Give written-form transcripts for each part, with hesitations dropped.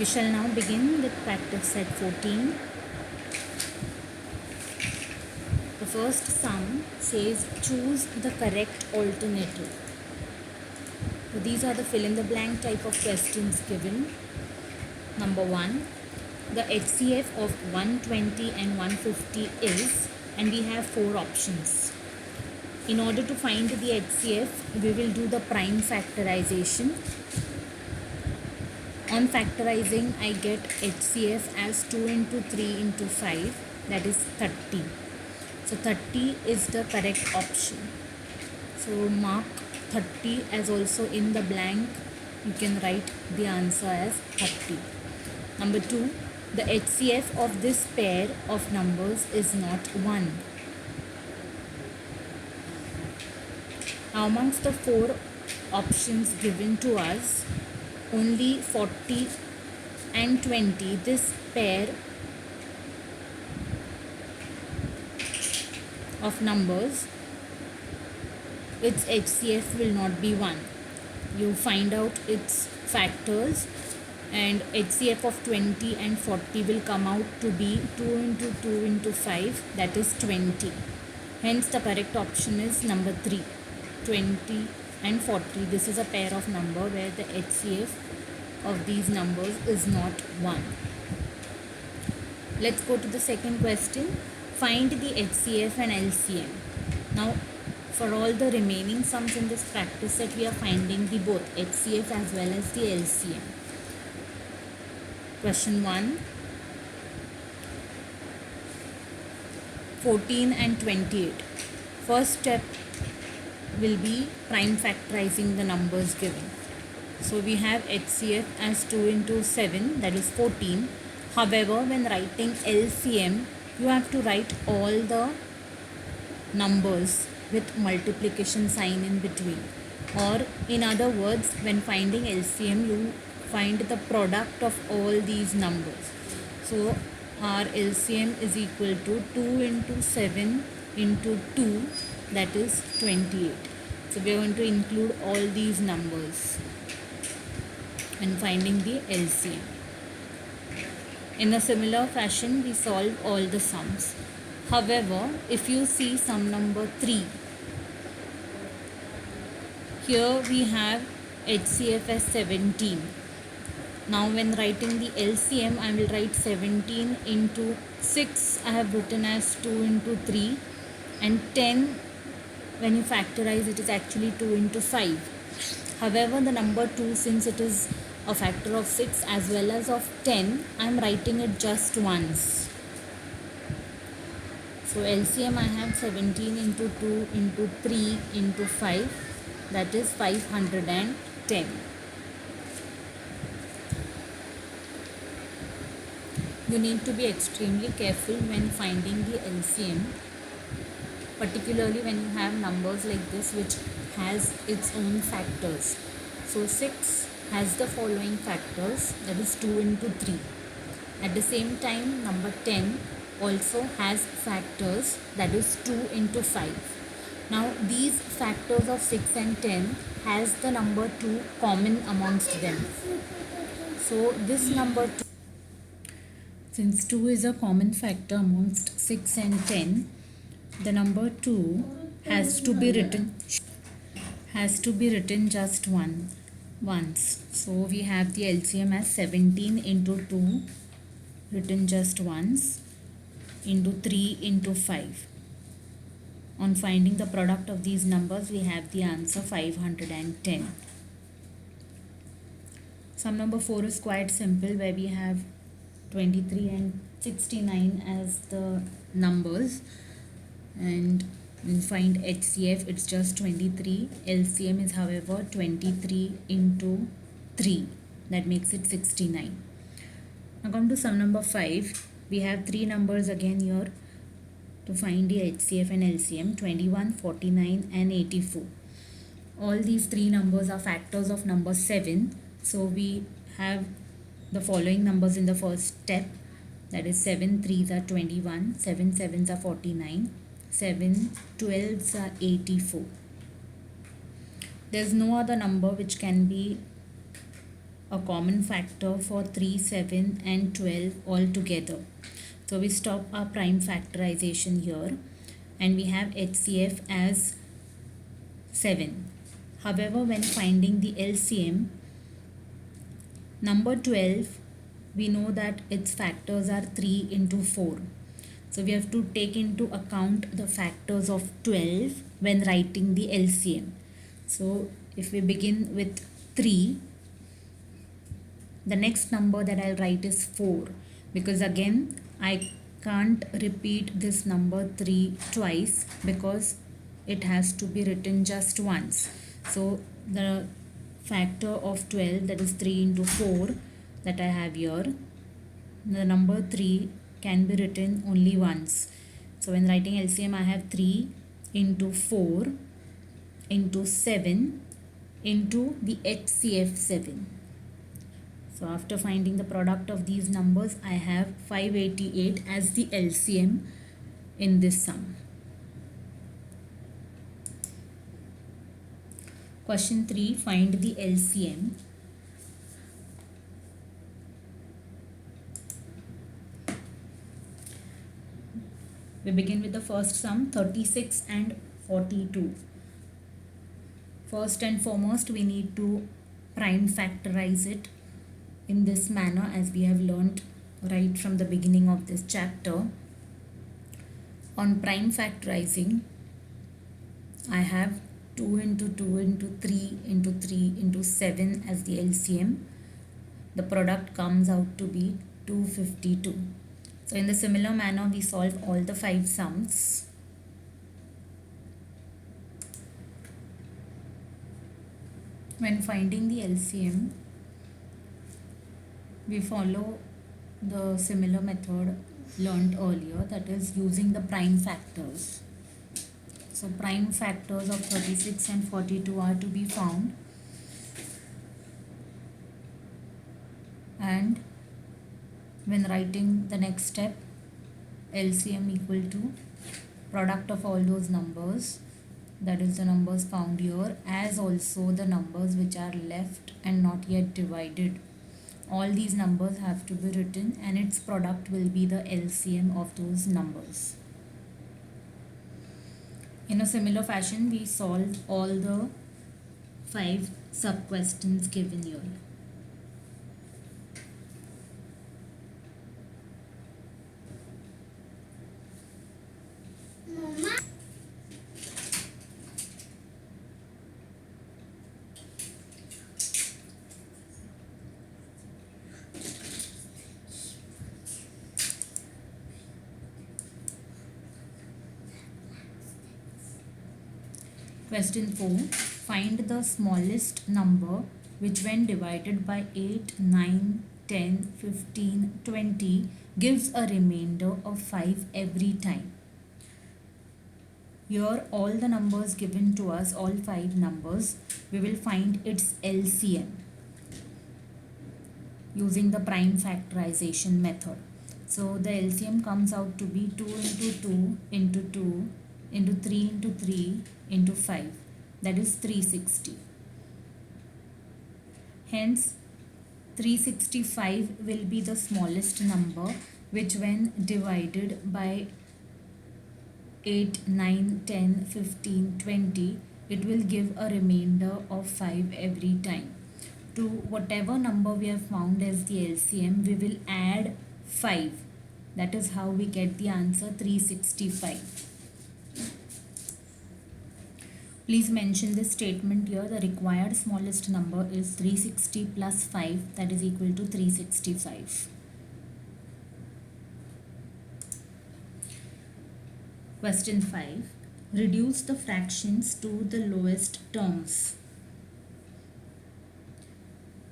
We shall now begin with practice set 14. The first sum says choose the correct alternative. So these are the fill in the blank type of questions given. Number 1, the HCF of 120 and 150 is, and we have 4 options. In order to find the HCF, we will do the prime factorization. On factorizing, I get HCF as 2 into 3 into 5, that is 30. So 30 is the correct option. So mark 30 as also in the blank. You can write the answer as 30. Number 2, the HCF of this pair of numbers is not 1. Now amongst the 4 options given to us, only 40 and 20, this pair of numbers, its HCF will not be 1. You find out its factors and HCF of 20 and 40 will come out to be 2 into 2 into 5, that is 20. Hence the correct option is number 3, 20 and 40. This is a pair of number where the HCF of these numbers is not 1. Let's go to the second question. Find the HCF and LCM. Now for all the remaining sums in this practice set, we are finding the both HCF as well as the LCM. Question 1, 14 and 28. First step will be prime factorizing the numbers given. So we have HCF as 2 into 7, that is 14. However, when writing LCM, you have to write all the numbers with multiplication sign in between. Or in other words, when finding LCM, you find the product of all these numbers. So our LCM is equal to 2 into 7 into 2, that is 28. So we are going to include all these numbers when finding the LCM. In a similar fashion, we solve all the sums. However, if you see sum number 3, here we have HCF as 17. Now when writing the LCM, I will write 17 into 6, I have written as 2 into 3, and 10, when you factorize, it is actually 2 into 5. However, the number 2, since it is a factor of 6 as well as of 10, I am writing it just once. So LCM, I have 17 into 2 into 3 into 5, that is 510. You need to be extremely careful when finding the LCM, particularly when you have numbers like this which has its own factors. So 6 has the following factors, that is 2 into 3. At the same time, number 10 also has factors, that is 2 into 5. Now these factors of 6 and 10 has the number 2 common amongst them. So this number 2, since 2 is a common factor amongst 6 and 10, the number 2 has to be written just once. So we have the LCM as 17 into 2 written just once into 3 into 5. On finding the product of these numbers, we have the answer 510. Sum number 4 is quite simple, where we have 23 and 69 as the numbers, and we find HCF, it's just 23. LCM is however 23 into 3, that makes it 69. Now come to sum number 5. We have 3 numbers again here to find the HCF and LCM, 21, 49 and 84. All these 3 numbers are factors of number 7. So we have the following numbers in the first step, that is 7 3s are 21, 7 7s are 49, 7 12s are 84. There is no other number which can be a common factor for 3, 7 and 12 all together. So we stop our prime factorization here and we have HCF as 7. However, when finding the LCM, number 12, we know that its factors are 3 into 4. So we have to take into account the factors of 12 when writing the LCM. So if we begin with 3, the next number that I'll write is 4, because again I can't repeat this number 3 twice because it has to be written just once. So the factor of 12, that is 3 into 4, that I have here, the number 3 can be written only once. So when writing LCM, I have 3 into 4 into 7 into the HCF 7. So after finding the product of these numbers, I have 588 as the LCM in this sum. Question 3, find the LCM. We begin with the first sum, 36 and 42. First and foremost, we need to prime factorize it in this manner, as we have learnt right from the beginning of this chapter. On prime factorizing, I have 2 into 2 into 3 into 3 into 7 as the LCM. The product comes out to be 252. So in the similar manner, we solve all the 5 sums. When finding the LCM, we follow the similar method learnt earlier, that is using the prime factors. So prime factors of 36 and 42 are to be found, and when writing the next step, LCM equal to product of all those numbers, that is the numbers found here, as also the numbers which are left and not yet divided. All these numbers have to be written and its product will be the LCM of those numbers. In a similar fashion, we solve all the 5 sub-questions given here. Question 4. Find the smallest number which when divided by 8, 9, 10, 15, 20 gives a remainder of 5 every time. Here all the numbers given to us, all 5 numbers, we will find its LCM using the prime factorization method. So the LCM comes out to be 2 into 2 into 2 into 3 into 3 into 5, that is 360. Hence 365 will be the smallest number which when divided by 8, 9, 10, 15, 20, it will give a remainder of 5 every time. To whatever number we have found as the LCM, we will add 5. That is how we get the answer 365. Please mention this statement here. The required smallest number is 360 plus 5, that is equal to 365. Question 5. Reduce the fractions to the lowest terms.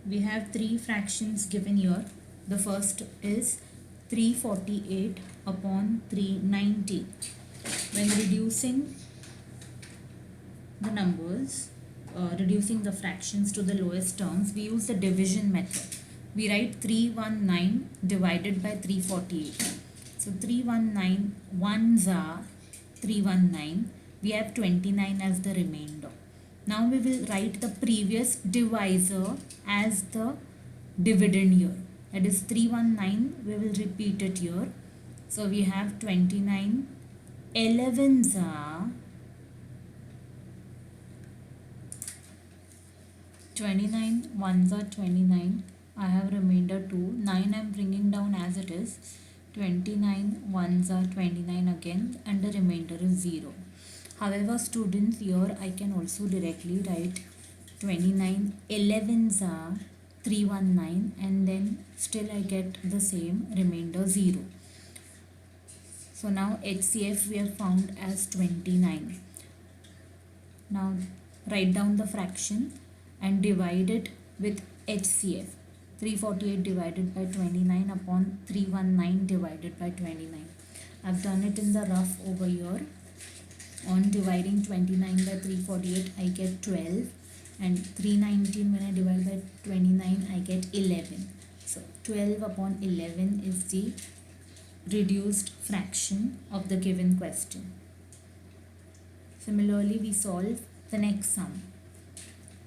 We have 3 fractions given here. The first is 348 upon 390. When reducing the numbers, reducing the fractions to the lowest terms, we use the division method. We write 319 divided by 348. So 319 ones are 319. We have 29 as the remainder. Now we will write the previous divisor as the dividend year. That is 319. We will repeat it here. So we have 29 11s are 29 ones are 29. I have remainder 2. 9 I am bringing down as it is. 29 ones are 29 again, and the remainder is 0. However, students, here I can also directly write 29 11s are 319, and then still I get the same remainder 0. So now HCF we have found as 29. Now write down the fraction and divide it with HCF. 348 divided by 29 upon 319 divided by 29. I've done it in the rough over here. On dividing 29 by 348, I get 12, and 319 when I divide by 29, I get 11. So 12 upon 11 is the reduced fraction of the given question. Similarly, we solve the next sum.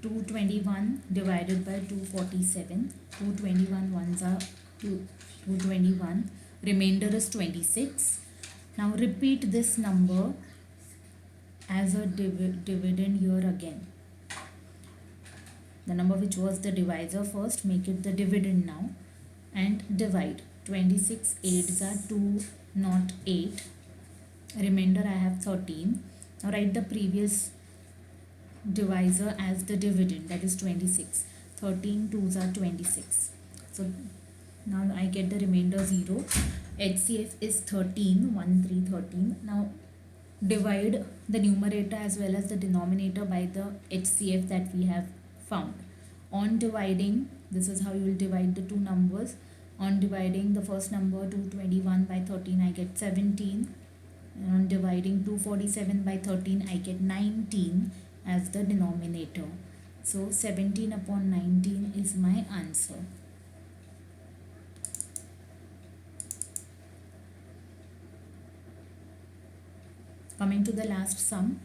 221 divided by 247. 221 ones are 221. Remainder is 26. Now repeat this number as a dividend here again. The number which was the divisor first, make it the dividend now, and divide. 26 8s are 208. Remainder I have 13. Now write the previous divisor as the dividend, that is 26. 13 2s are 26. So now I get the remainder 0. HCF is 13. 1 3 13. Now divide the numerator as well as the denominator by the HCF that we have found. On dividing, this is how you will divide the two numbers. On dividing the first number 221 by 13, I get 17. And on dividing 247 by 13, I get 19 as the denominator. So 17 upon 19 is my answer. Coming to the last sum.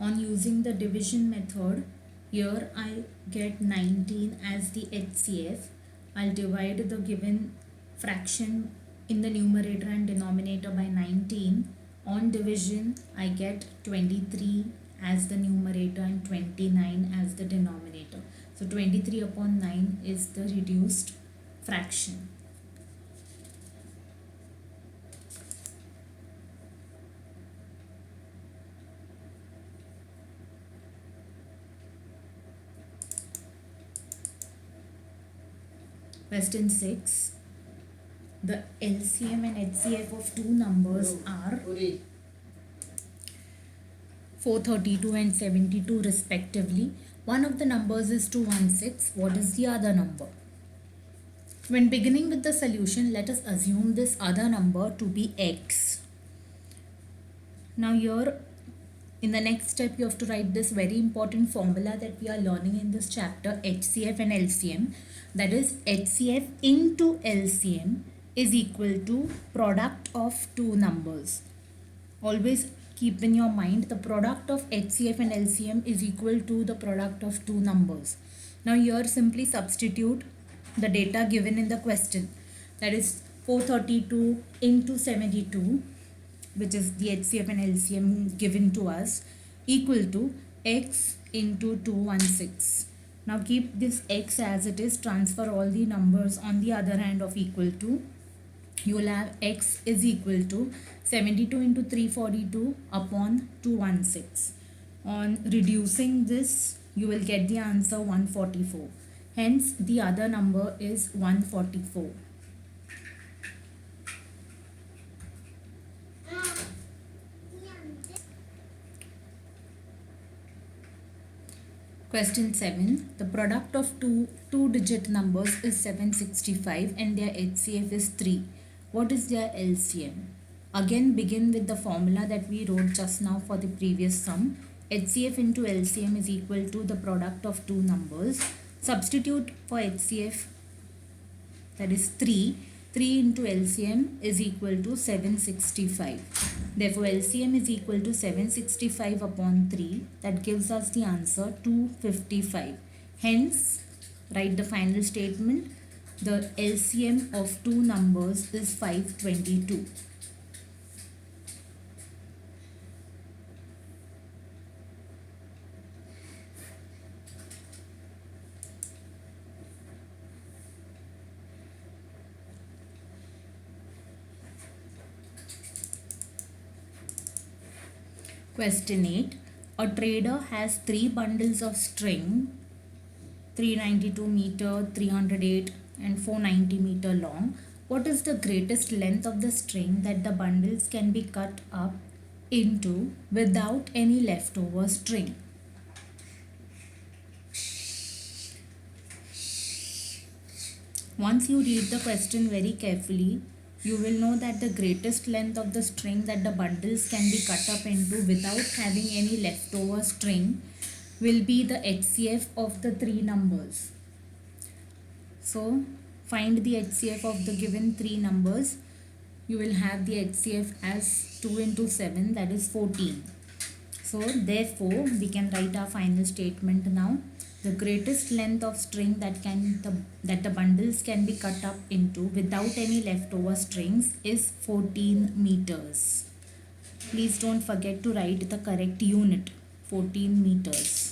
On using the division method, here I get 19 as the HCF. I'll divide the given fraction in the numerator and denominator by 19. On division, I get 23 as the numerator and 29 as the denominator. So 23 upon 9 is the reduced fraction. Question 6. The LCM and HCF of two numbers are 432 and 72 respectively. One of the numbers is 216. What is the other number? When beginning with the solution, let us assume this other number to be x. Now here, in the next step, you have to write this very important formula that we are learning in this chapter, HCF and LCM. That is, HCF into LCM is equal to product of two numbers. Always keep in your mind the product of HCF and LCM is equal to the product of two numbers. Now here simply substitute the data given in the question. That is 432 into 72, which is the HCF and LCM given to us, equal to x into 216. Now keep this x as it is, transfer all the numbers on the other hand of equal to. You will have x is equal to 72 into 342 upon 216. On reducing this, you will get the answer 144. Hence, the other number is 144. Question 7. The product of two-digit numbers is 765 and their HCF is 3. What is their LCM? Again, begin with the formula that we wrote just now for the previous sum. HCF into LCM is equal to the product of two numbers. Substitute for HCF, that is 3. 3 into LCM is equal to 765. Therefore, LCM is equal to 765 upon 3. That gives us the answer 255. Hence, write the final statement. The LCM of two numbers is 522. Question 8. A trader has 3 bundles of string, 392 meter, 308 and 490 meter long. What is the greatest length of the string that the bundles can be cut up into without any leftover string? Once you read the question very carefully, you will know that the greatest length of the string that the bundles can be cut up into without having any leftover string will be the HCF of the 3 numbers. So find the HCF of the given 3 numbers. You will have the HCF as 2 into 7, that is 14. So therefore we can write our final statement now. The greatest length of string that the bundles can be cut up into without any leftover strings is 14 meters. Please don't forget to write the correct unit, 14 meters.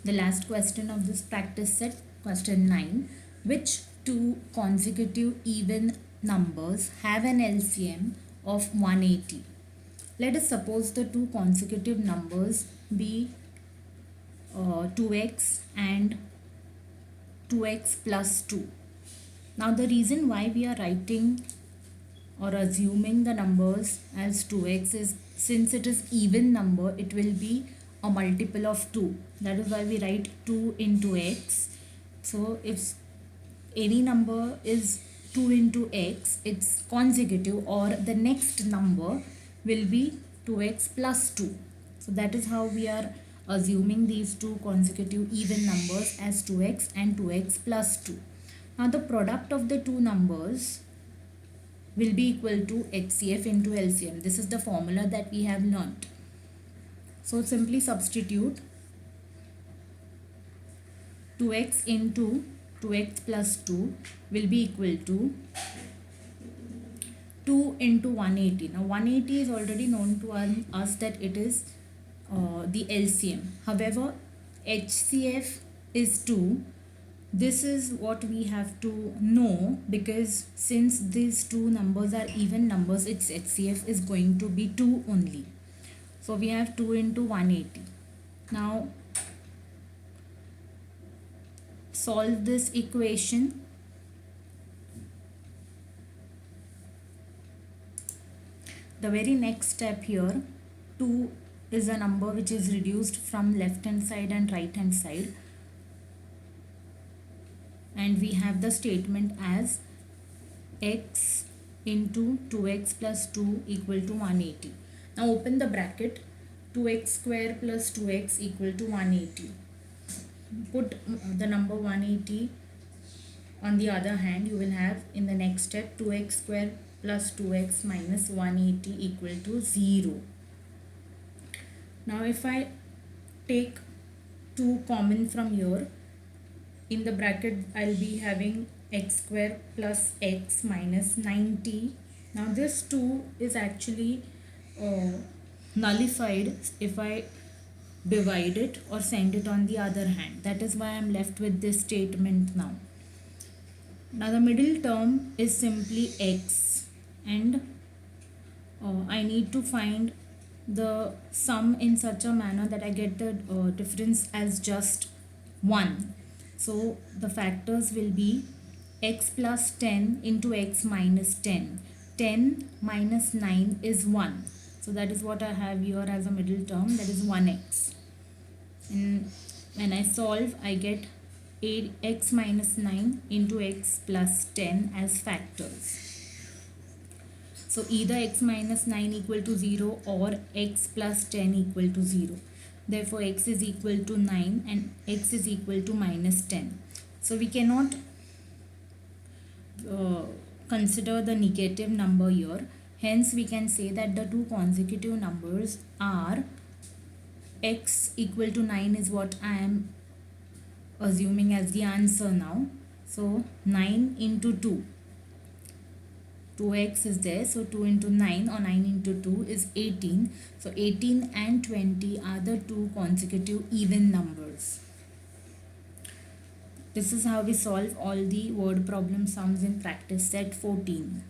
The last question of this practice set, question 9. Which two consecutive even numbers have an LCM of 180? Let us suppose the two consecutive numbers be 2x and 2x plus 2. Now the reason why we are writing or assuming the numbers as 2x is since it is even number, it will be a multiple of 2. That is why we write 2 into x. So if any number is 2 into x, its consecutive or the next number will be 2x plus 2. So that is how we are assuming these two consecutive even numbers as 2x and 2x plus 2. Now the product of the two numbers will be equal to HCF into LCM. This is the formula that we have learnt. So simply substitute 2x into 2x plus 2 will be equal to 2 into 180. Now 180 is already known to us that it is the LCM. However, HCF is 2. This is what we have to know, because since these two numbers are even numbers, its HCF is going to be 2 only. So we have 2 into 180. Now solve this equation. The very next step here, 2 is a number which is reduced from left hand side and right hand side. And we have the statement as x into 2x plus 2 equal to 180. Now open the bracket, 2x square plus 2x equal to 180. Put the number 180 on the other hand. You will have in the next step 2x square plus 2x minus 180 equal to 0. Now if I take 2 common from here, in the bracket I'll be having x square plus x minus 90. Now this 2 is actually nullified if I divide it or send it on the other hand. That is why I am left with this statement now. Now the middle term is simply x, and I need to find the sum in such a manner that I get the difference as just 1. So the factors will be x plus 10 into x minus 10. 10 minus 9 is 1. So that is what I have here as a middle term, that is 1x. And when I solve, I get 8x minus 9 into x plus 10 as factors. So either x minus 9 equal to 0 or x plus 10 equal to 0. Therefore x is equal to 9 and x is equal to minus 10. So we cannot consider the negative number here. Hence we can say that the two consecutive numbers are x equal to 9 is what I am assuming as the answer now. So 9 into 2. 2x is there, so 2 into 9 or 9 into 2 is 18. So 18 and 20 are the two consecutive even numbers. This is how we solve all the word problem sums in practice set 14.